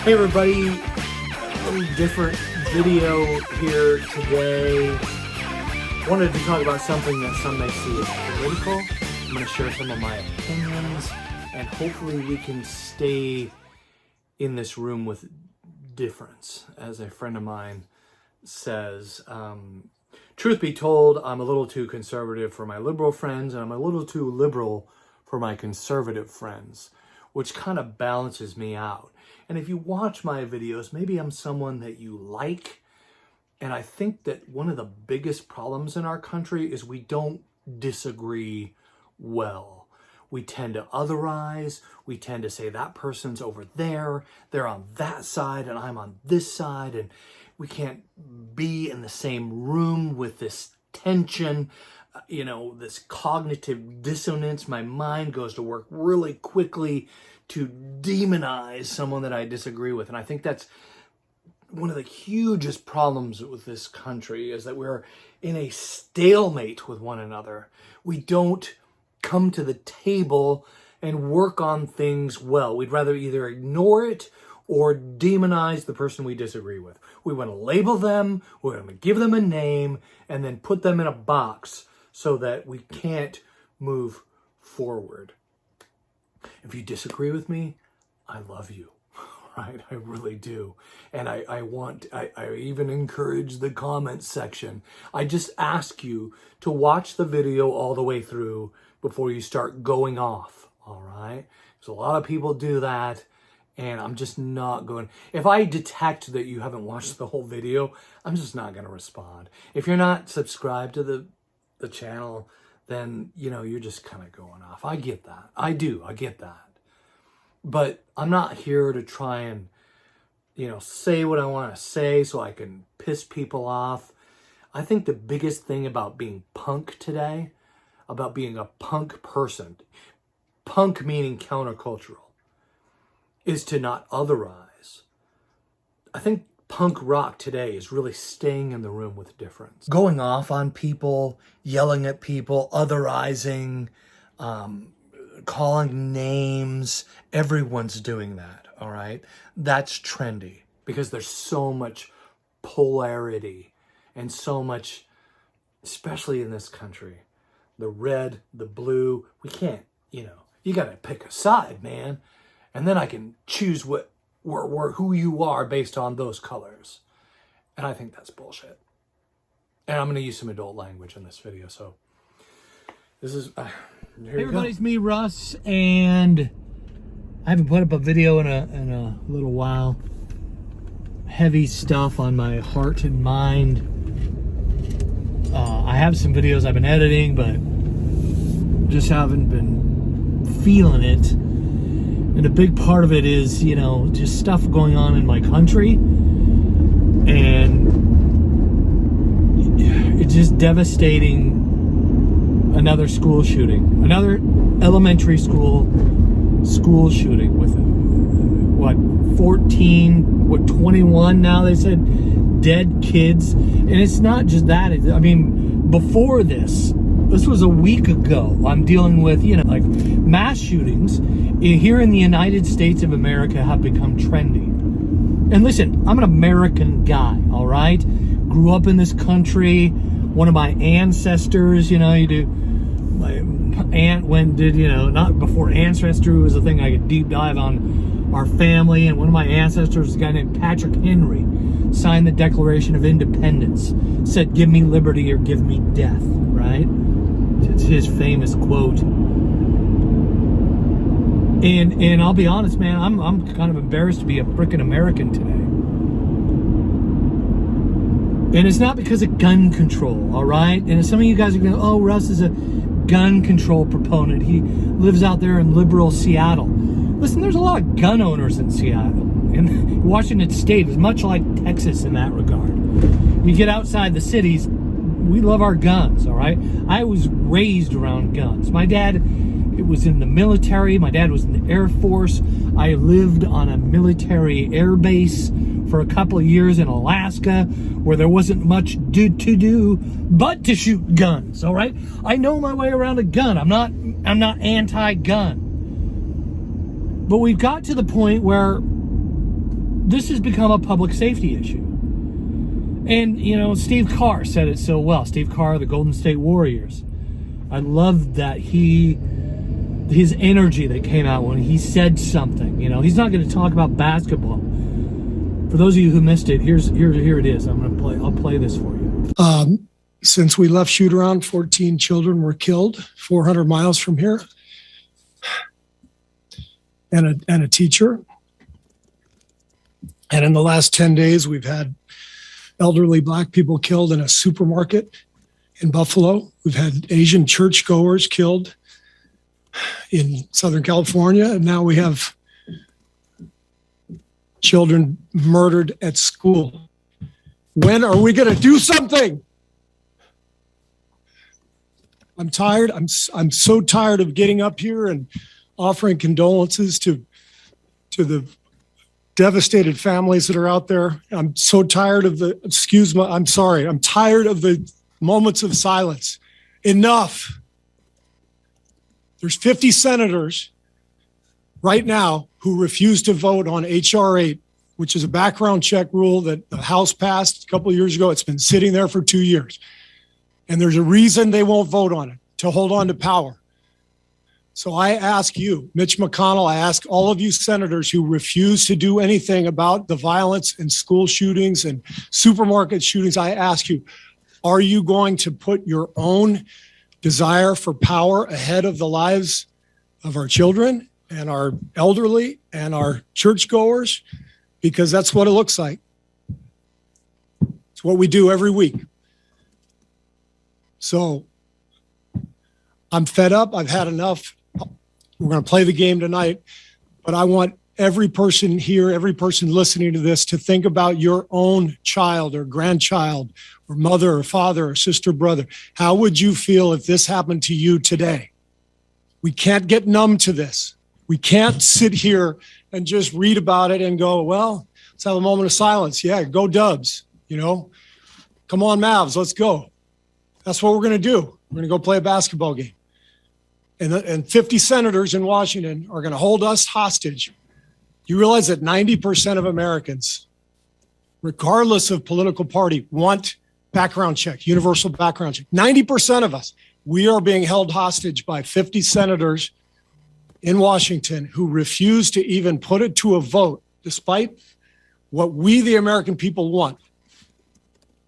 Hey everybody, a little different video here today. Wanted to talk about something that some may see as political. I'm going to share some of my opinions, and hopefully we can stay in this room with difference. As a friend of mine says, truth be told, I'm a little too conservative for my liberal friends, and I'm a little too liberal for my conservative friends, which kind of balances me out. And if you watch my videos, maybe I'm someone that you like. And I think that one of the biggest problems in our country is we don't disagree well. We tend to otherize. We tend to say that person's over there, they're on that side, and I'm on this side. And we can't be in the same room with this tension, this cognitive dissonance. My mind goes to work really quickly to demonize someone that I disagree with. And I think that's one of the hugest problems with this country, is that we're in a stalemate with one another. We don't come to the table and work on things well. We'd rather either ignore it or demonize the person we disagree with. We want to label them, we're going to give them a name, and then put them in a box so that we can't move forward. If you disagree with me, I love you, right? I really do. And I even encourage the comments section. I just ask you to watch the video all the way through before you start going off, all right? Because a lot of people do that, and I'm just not going. If I detect that you haven't watched the whole video, I'm just not going to respond. If you're not subscribed to the channel, then, you're just kind of going off. I get that. I get that. But I'm not here to try and, say what I want to say so I can piss people off. I think the biggest thing about being punk today, about being a punk person, punk meaning countercultural, is to not otherize. I think punk rock today is really staying in the room with difference. Going off on people, yelling at people, otherizing, calling names. Everyone's doing that, all right? That's trendy because there's so much polarity and so much, especially in this country, the red, the blue. We can't, you got to pick a side, man. And then I can choose who you are based on those colors. And I think that's bullshit. And I'm going to use some adult language in this video. So this is, hey everybody, it's me, Russ, and I haven't put up a video in a little while. Heavy stuff on my heart and mind. I have some videos I've been editing, but just haven't been feeling it. And a big part of it is, just stuff going on in my country. And it's just devastating. Another school shooting. Another elementary school shooting with, 21 now, they said, dead kids. And it's not just that. Before this was a week ago. I'm dealing with, mass shootings here in the United States of America have become trendy. And listen, I'm an American guy, all right? Grew up in this country. One of my ancestors, my aunt not before ancestry was a thing I could deep dive on our family. And one of my ancestors, a guy named Patrick Henry, signed the Declaration of Independence, said, "Give me liberty or give me death," right? It's his famous quote. And I'll be honest, man, I'm kind of embarrassed to be a frickin' American today. And it's not because of gun control, all right? And some of you guys are going, oh, Russ is a gun control proponent. He lives out there in liberal Seattle. Listen, there's a lot of gun owners in Seattle. And Washington State is much like Texas in that regard. You get outside the cities, we love our guns, all right? I was raised around guns. My dad was in the military. My dad was in the Air Force. I lived on a military air base for a couple of years in Alaska, where there wasn't much to do but to shoot guns, all right? I know my way around a gun. I'm not anti-gun. But we've got to the point where this has become a public safety issue. And, Steve Carr said it so well. Steve Carr, the Golden State Warriors. I love that his energy that came out when he said something. He's not going to talk about basketball. For those of you who missed it, here it is. I'll play this for you. Since we left shoot around, 14 children were killed 400 miles from here, and a teacher. And in the last 10 days, we've had elderly Black people killed in a supermarket in Buffalo. We've had Asian churchgoers killed in Southern California. And now we have children murdered at school. When are we going to do something? I'm tired. I'm so tired of getting up here and offering condolences to the devastated families that are out there. I'm so tired of I'm tired of the moments of silence. Enough. There's 50 senators right now who refuse to vote on H.R. 8, which is a background check rule that the House passed a couple of years ago. It's been sitting there for 2 years. And there's a reason they won't vote on it, to hold on to power. So I ask you, Mitch McConnell, I ask all of you senators who refuse to do anything about the violence and school shootings and supermarket shootings, I ask you, are you going to put your own desire for power ahead of the lives of our children and our elderly and our churchgoers? Because that's what it looks like. It's what we do every week. So I'm fed up. I've had enough. We're going to play the game tonight, but I want every person here, every person listening to this to think about your own child or grandchild or mother or father or sister, brother. How would you feel if this happened to you today? We can't get numb to this. We can't sit here and just read about it and go, well, let's have a moment of silence. Yeah, go Dubs, Come on, Mavs, let's go. That's what we're going to do. We're going to go play a basketball game. And 50 senators in Washington are going to hold us hostage. You realize that 90% of Americans, regardless of political party, want background check, universal background check. 90% of us, we are being held hostage by 50 senators in Washington who refuse to even put it to a vote, despite what we, the American people, want.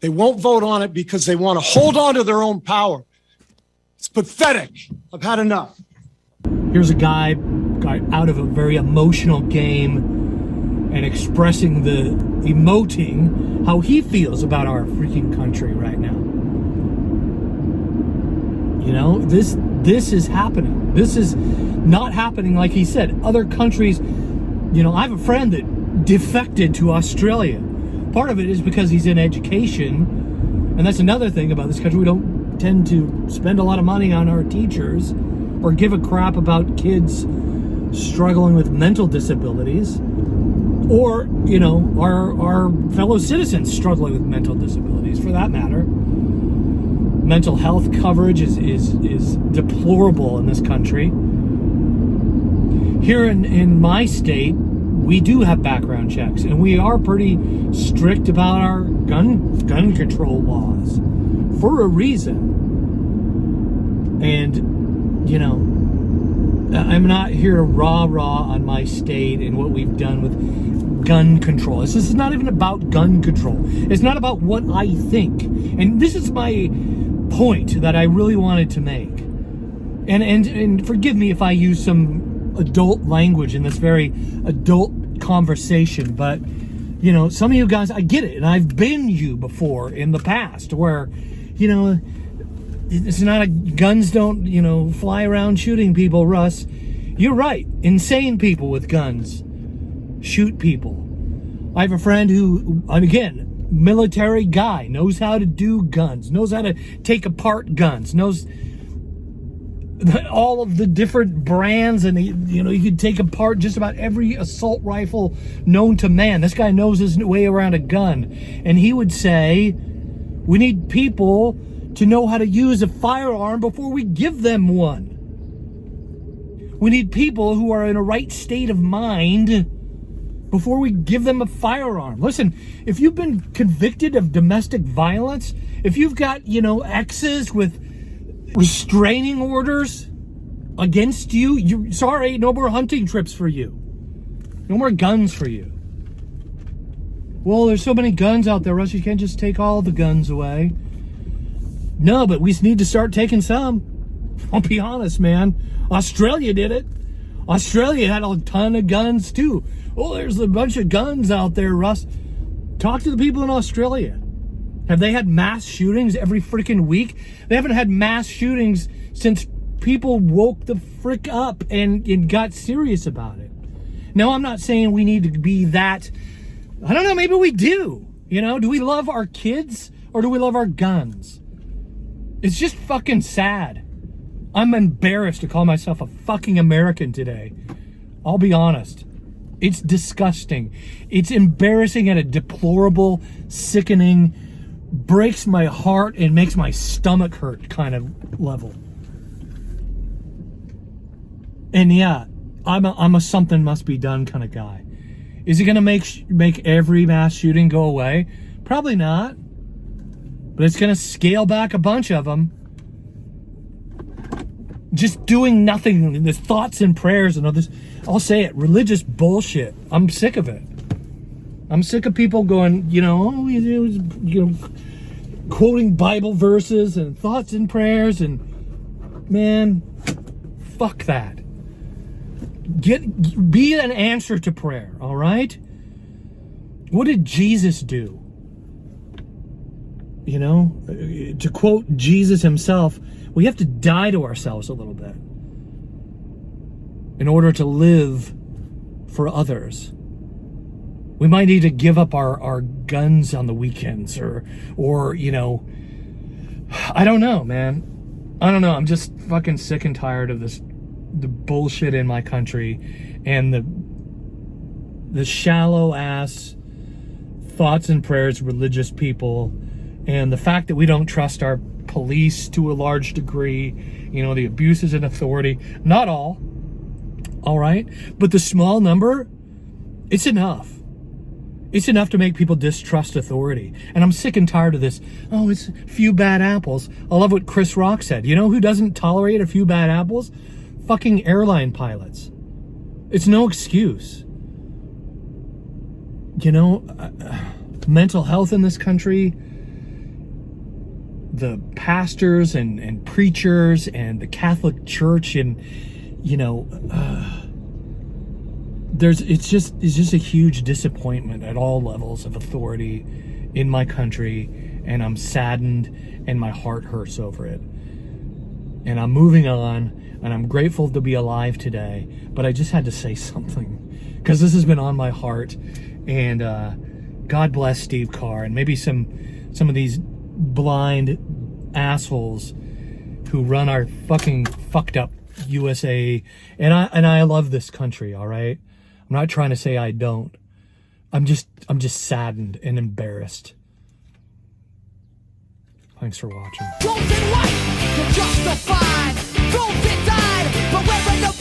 They won't vote on it because they want to hold on to their own power. It's pathetic. I've had enough. Here's a guy got out of a very emotional game and expressing emoting how he feels about our freaking country right now. This is happening. This is not happening like he said. Other countries, I have a friend that defected to Australia. Part of it is because he's in education, and that's another thing about this country. We don't tend to spend a lot of money on our teachers or give a crap about kids struggling with mental disabilities or, our fellow citizens struggling with mental disabilities, for that matter. Mental health coverage is deplorable in this country. Here in my state, we do have background checks, and we are pretty strict about our gun control laws for a reason. And, I'm not here to rah-rah on my state and what we've done with gun control. This is not even about gun control. It's not about what I think. And this is my point that I really wanted to make. And forgive me if I use some adult language in this very adult conversation, but some of you guys, I get it, and I've been you before in the past where it's not guns don't fly around shooting people. Russ, you're right. Insane people with guns shoot people. I have a friend who, again, military guy, knows how to do guns, knows how to take apart guns, knows all of the different brands, and you could take apart just about every assault rifle known to man. This guy knows his way around a gun, and he would say, we need people to know how to use a firearm before we give them one. We need people who are in a right state of mind before we give them a firearm. Listen, if you've been convicted of domestic violence, if you've got, exes with restraining orders against you, sorry, no more hunting trips for you. No more guns for you. Well, there's so many guns out there, Russ, you can't just take all the guns away. No, but we need to start taking some. I'll be honest, man. Australia did it. Australia had a ton of guns too. Oh, there's a bunch of guns out there, Russ. Talk to the people in Australia. Have they had mass shootings every freaking week? They haven't had mass shootings since people woke the frick up and got serious about it. Now, I'm not saying we need to be that. I don't know, maybe we do. Do we love our kids or do we love our guns? It's just fucking sad. I'm embarrassed to call myself a fucking American today. I'll be honest. It's disgusting. It's embarrassing at a deplorable, sickening, breaks my heart and makes my stomach hurt kind of level. And yeah, I'm a something must be done kind of guy. Is it going to make every mass shooting go away? Probably not. But it's going to scale back a bunch of them. Just doing nothing, the thoughts and prayers and all this, I'll say it, religious bullshit. I'm sick of it. I'm sick of people going, quoting Bible verses and thoughts and prayers, and man, fuck that. Be an answer to prayer, all right? What did Jesus do? To quote Jesus himself, we have to die to ourselves a little bit in order to live for others. We might need to give up our guns on the weekends or I don't know, man. I don't know. I'm just fucking sick and tired of the bullshit in my country and the shallow ass thoughts and prayers religious people, and the fact that we don't trust our police to a large degree, the abuses in authority. Not all right, but the small number, it's enough. It's enough to make people distrust authority. And I'm sick and tired of this. Oh, it's a few bad apples. I love what Chris Rock said. You know who doesn't tolerate a few bad apples? Fucking airline pilots. It's no excuse. Mental health in this country, the pastors and preachers and the Catholic Church, and it's just a huge disappointment at all levels of authority in my country, and I'm saddened and my heart hurts over it. And I'm moving on, and I'm grateful to be alive today, but I just had to say something because this has been on my heart. And God bless Steve Carr and maybe some of these blind assholes who run our fucking fucked up USA. And I love this country, all right? I'm not trying to say I don't. I'm just saddened and embarrassed. Thanks for watching. Don't get right, you're justified. Don't get died, but we're in the